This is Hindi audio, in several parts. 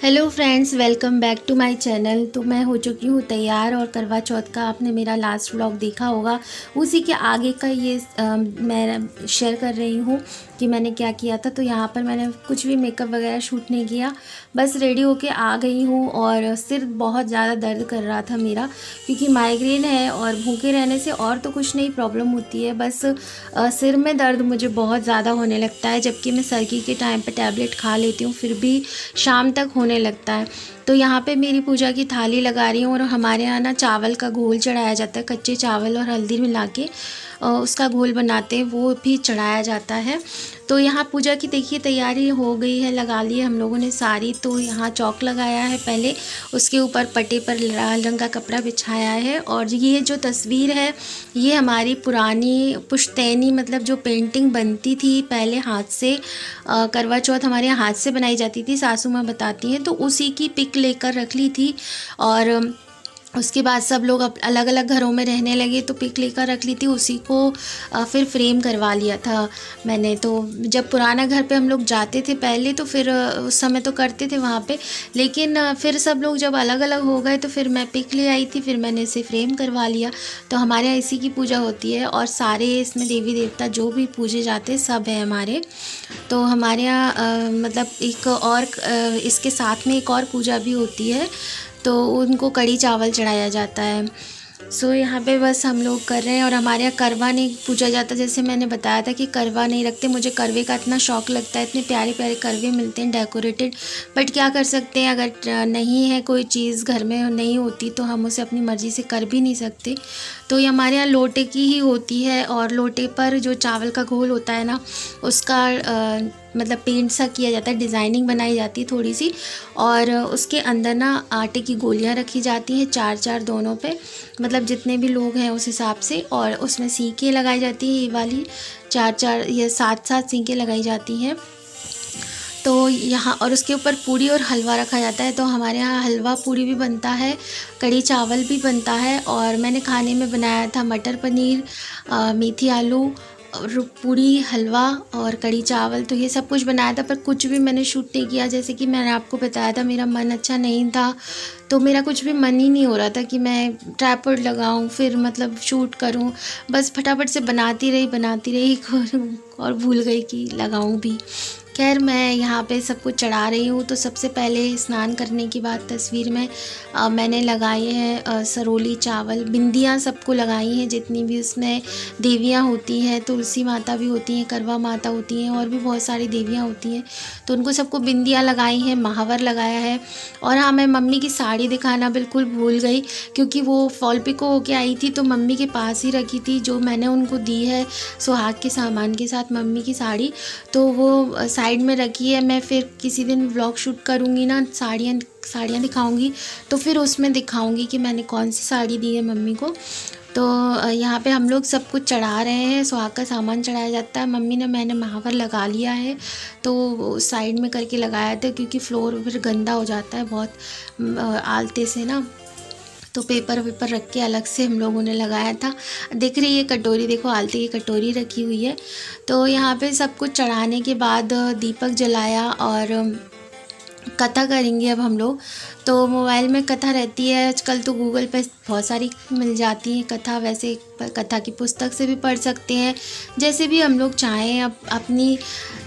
Hello friends, welcome back to my channel. तो मैं हो चुकी हूँ तैयार और करवा चौथ का आपने मेरा लास्ट व्लॉग देखा होगा, उसी के आगे का ये मैं शेयर कर रही हूँ कि मैंने क्या किया था। तो यहाँ पर मैंने कुछ भी मेकअप वगैरह शूट नहीं किया, बस रेडी होके आ गई हूँ। और सिर बहुत ज़्यादा दर्द कर रहा था मेरा, क्योंकि माइग्रेन है और भूखे रहने से और तो कुछ नहीं प्रॉब्लम होती है, बस सिर में दर्द मुझे बहुत ज़्यादा होने लगता है। जबकि मैं सर्दी के टाइम पर टैबलेट खा लेती हूँ, फिर भी शाम तक होने लगता है। तो यहाँ पे मेरी पूजा की थाली लगा रही हूँ और हमारे यहाँ ना चावल का घोल चढ़ाया जाता है, कच्चे चावल और हल्दी मिला के उसका घोल बनाते हैं, वो भी चढ़ाया जाता है। तो यहाँ पूजा की देखिए तैयारी हो गई है, लगा ली है हम लोगों ने सारी। तो यहाँ चौक लगाया है पहले, उसके ऊपर पट्टे पर लाल रंग का कपड़ा बिछाया है। और ये जो तस्वीर है ये हमारी पुरानी पुश्तैनी, मतलब जो पेंटिंग बनती थी पहले हाथ से, करवा चौथ हमारे यहाँ हाथ से बनाई जाती थी, सासू माँ बताती हैं। तो उसी की पिक लेकर रख ली थी। और उसके बाद सब लोग अलग अलग घरों में रहने लगे, तो पिक लेकर रख ली थी, उसी को फिर फ्रेम करवा लिया था मैंने। तो जब पुराना घर पे हम लोग जाते थे पहले, तो फिर उस समय तो करते थे वहाँ पे, लेकिन फिर सब लोग जब अलग अलग हो गए तो फिर मैं पिक ले आई थी, फिर मैंने इसे फ्रेम करवा लिया। तो हमारे यहाँ इसी की पूजा होती है और सारे इसमें देवी देवता जो भी पूजे जाते हैं सब है हमारे। तो हमारे यहाँ मतलब एक और इसके साथ में एक और पूजा भी होती है, तो उनको कढ़ी चावल चढ़ाया जाता है। सो यहाँ पे बस हम लोग कर रहे हैं। और हमारे यहाँ करवा नहीं पूजा जाता, जैसे मैंने बताया था कि करवा नहीं रखते। मुझे करवे का इतना शौक़ लगता है, इतने प्यारे प्यारे करवे मिलते हैं डेकोरेटेड, बट क्या कर सकते हैं, अगर नहीं है कोई चीज़ घर में नहीं होती तो हम उसे अपनी मर्ज़ी से कर भी नहीं सकते। तो ये हमारे यहाँ लोटे की ही होती है, और लोटे पर जो चावल का घोल होता है ना, उसका मतलब पेंट सा किया जाता है, डिज़ाइनिंग बनाई जाती है थोड़ी सी, और उसके अंदर ना आटे की गोलियां रखी जाती हैं, चार चार दोनों पे, मतलब जितने भी लोग हैं उस हिसाब से। और उसमें सीखें लगाई जाती हैं, ये वाली चार चार या सात सात सीखें लगाई जाती हैं। तो यहाँ और उसके ऊपर पूड़ी और हलवा रखा जाता है। तो हमारे यहाँ हलवा पूड़ी भी बनता है, कढ़ी चावल भी बनता है। और मैंने खाने में बनाया था मटर पनीर, मेथी आलू और पूड़ी, हलवा और कढ़ी चावल। तो ये सब कुछ बनाया था, पर कुछ भी मैंने शूट नहीं किया। जैसे कि मैंने आपको बताया था मेरा मन अच्छा नहीं था, तो मेरा कुछ भी मन ही नहीं हो रहा था कि मैं ट्राइपॉड लगाऊं फिर मतलब शूट करूं। बस फटाफट से बनाती रही और भूल गई कि लगाऊं भी। खैर मैं यहाँ पे सब कुछ चढ़ा रही हूँ। तो सबसे पहले स्नान करने के बाद तस्वीर में मैंने लगाए हैं सरोली चावल, बिंदियाँ सबको लगाई हैं, जितनी भी उसमें देवियाँ होती हैं, तुलसी माता भी होती हैं, करवा माता होती हैं, और भी बहुत सारी देवियाँ होती हैं। तो उनको सबको बिंदियाँ लगाई हैं, महावर लगाया है। और हाँ, मैं मम्मी की साड़ी दिखाना बिल्कुल भूल गई, क्योंकि वो फॉल पिको होके आई थी, तो मम्मी के पास ही रखी थी, जो मैंने उनको दी है सुहाग के सामान के साथ मम्मी की साड़ी, तो वो साइड में रखी है। मैं फिर किसी दिन व्लॉग शूट करूँगी ना, साड़ियाँ दिखाऊंगी, तो फिर उसमें दिखाऊंगी कि मैंने कौन सी साड़ी दी है मम्मी को। तो यहाँ पे हम लोग सब कुछ चढ़ा रहे हैं, सुहाग का सामान चढ़ाया जाता है। मम्मी ने मैंने महावर लगा लिया है, तो साइड में करके लगाया था, क्योंकि फ्लोर फिर गंदा हो जाता है बहुत आलते से ना। तो पेपर वेपर रख के अलग से हम लोगों ने लगाया था। देख रही है कटोरी, देखो आलती की कटोरी रखी हुई है। तो यहाँ पे सब कुछ चढ़ाने के बाद दीपक जलाया और कथा करेंगे अब हम लोग। तो मोबाइल में कथा रहती है आजकल, तो गूगल पे बहुत सारी मिल जाती है कथा। वैसे कथा की पुस्तक से भी पढ़ सकते हैं, जैसे भी हम लोग चाहें, अपनी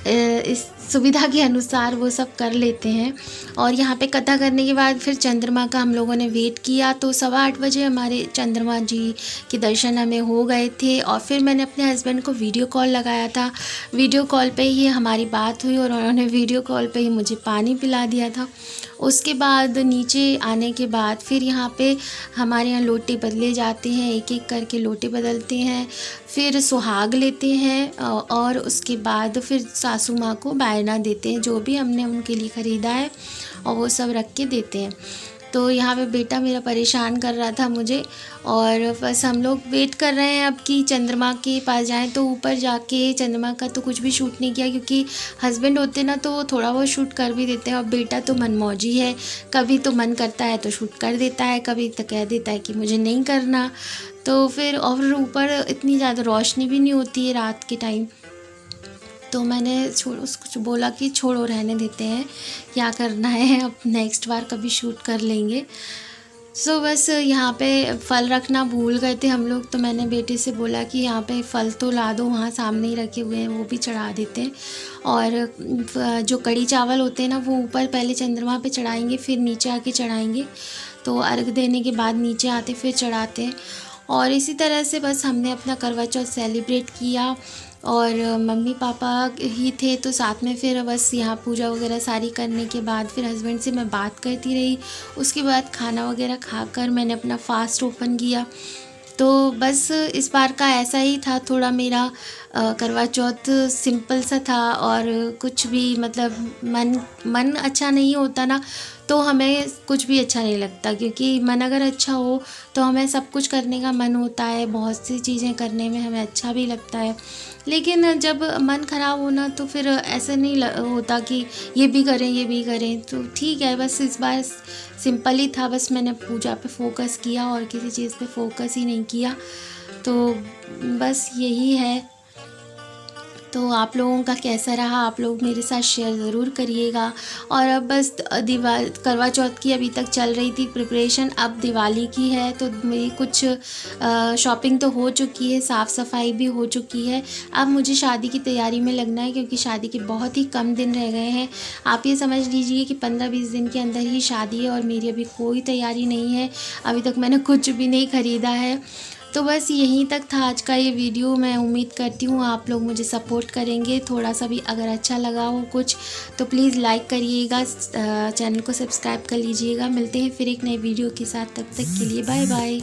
इस सुविधा के अनुसार वो सब कर लेते हैं। और यहाँ पे कथा करने के बाद फिर चंद्रमा का हम लोगों ने वेट किया। तो 8:15 बजे हमारे चंद्रमा जी के दर्शन हमें हो गए थे। और फिर मैंने अपने हस्बैंड को वीडियो कॉल लगाया था, वीडियो कॉल पे ही हमारी बात हुई, और उन्होंने वीडियो कॉल पे ही मुझे पानी पिला दिया था। उसके बाद नीचे आने के बाद फिर यहाँ पे हमारे यहाँ लोटे बदले जाते हैं, एक एक करके लोटे बदलते हैं, फिर सुहाग लेते हैं, और उसके बाद फिर सासू माँ को बायना देते हैं, जो भी हमने उनके लिए ख़रीदा है, और वो सब रख के देते हैं। तो यहाँ पे बेटा मेरा परेशान कर रहा था मुझे, और बस हम लोग वेट कर रहे हैं अब कि चंद्रमा के पास जाएं। तो ऊपर जाके चंद्रमा का तो कुछ भी शूट नहीं किया, क्योंकि हस्बैंड होते ना तो वो थोड़ा बहुत शूट कर भी देते हैं, और बेटा तो मनमौजी है, कभी तो मन करता है तो शूट कर देता है, कभी तो कह देता है कि मुझे नहीं करना। तो फिर और ऊपर इतनी ज़्यादा रोशनी भी नहीं होती है रात के टाइम, तो मैंने उसको बोला कि छोड़ो, रहने देते हैं, क्या करना है, अब नेक्स्ट बार कभी शूट कर लेंगे। सो बस यहाँ पे फल रखना भूल गए थे हम लोग, तो मैंने बेटे से बोला कि यहाँ पे फल तो ला दो, वहाँ सामने ही रखे हुए हैं, वो भी चढ़ा देते हैं। और जो कड़ी चावल होते हैं ना, वो ऊपर पहले चंद्रमा पे चढ़ाएंगे, फिर नीचे आके चढ़ाएंगे। तो अर्घ देने के बाद नीचे आते फिर चढ़ाते हैं। और इसी तरह से बस हमने अपना करवा चौथ सेलिब्रेट किया। और मम्मी पापा ही थे तो साथ में फिर बस यहाँ पूजा वगैरह सारी करने के बाद फिर हस्बैंड से मैं बात करती रही। उसके बाद खाना वगैरह खाकर मैंने अपना फास्ट ओपन किया। तो बस इस बार का ऐसा ही था, थोड़ा मेरा करवा चौथ सिंपल सा था। और कुछ भी मतलब मन अच्छा नहीं होता ना, तो हमें कुछ भी अच्छा नहीं लगता, क्योंकि मन अगर अच्छा हो तो हमें सब कुछ करने का मन होता है, बहुत सी चीज़ें करने में हमें अच्छा भी लगता है। लेकिन जब मन ख़राब होना तो फिर ऐसा नहीं होता कि ये भी करें। तो ठीक है, बस इस बार सिंपल ही था, बस मैंने पूजा पे फोकस किया और किसी चीज़ पे फोकस ही नहीं किया। तो बस यही है। तो आप लोगों का कैसा रहा, आप लोग मेरे साथ शेयर ज़रूर करिएगा। और अब बस करवा चौथ की अभी तक चल रही थी प्रिपरेशन, अब दिवाली की है, तो मेरी कुछ शॉपिंग तो हो चुकी है, साफ़ सफाई भी हो चुकी है। अब मुझे शादी की तैयारी में लगना है, क्योंकि शादी के बहुत ही कम दिन रह गए हैं। आप ये समझ लीजिए कि 15-20 दिन के अंदर ही शादी है, और मेरी अभी कोई तैयारी नहीं है, अभी तक मैंने कुछ भी नहीं ख़रीदा है। तो बस यहीं तक था आज का ये वीडियो। मैं उम्मीद करती हूँ आप लोग मुझे सपोर्ट करेंगे, थोड़ा सा भी अगर अच्छा लगा हो कुछ तो प्लीज़ लाइक करिएगा, चैनल को सब्सक्राइब कर लीजिएगा। मिलते हैं फिर एक नए वीडियो के साथ, तब तक के लिए बाय बाय।